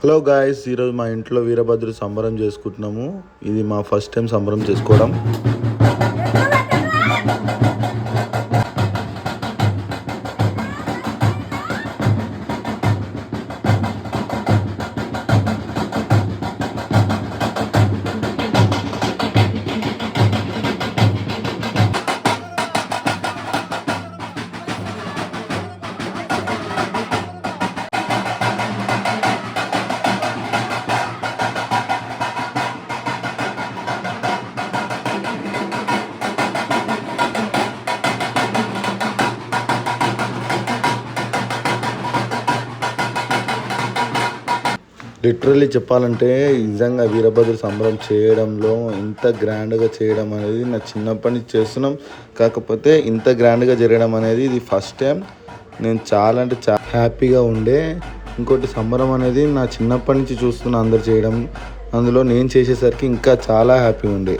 Hello guys, ఈరోజు మా ఇంట్లో వీరభద్రుడు సంబరం చేసుకుంటున్నాము. ఇది మా ఫస్ట్ టైం సంబరం చేసుకోవడం. లిటరల్లీ చెప్పాలంటే నిజంగా వీరభద్ర సంబరం చేయడంలో ఇంత గ్రాండ్గా చేయడం అనేది నా చిన్నప్పటి నుంచి చేస్తున్నాం. కాకపోతే ఇంత గ్రాండ్గా జరగడం అనేది ఇది ఫస్ట్ టైం. నేను చాలా అంటే చాలా హ్యాపీగా ఉండే. ఇంకోటి సంబరం అనేది నా చిన్నప్పటి నుంచి చూస్తున్నా అందరు చేయడం, అందులో నేను చేసేసరికి ఇంకా చాలా హ్యాపీగా ఉండే.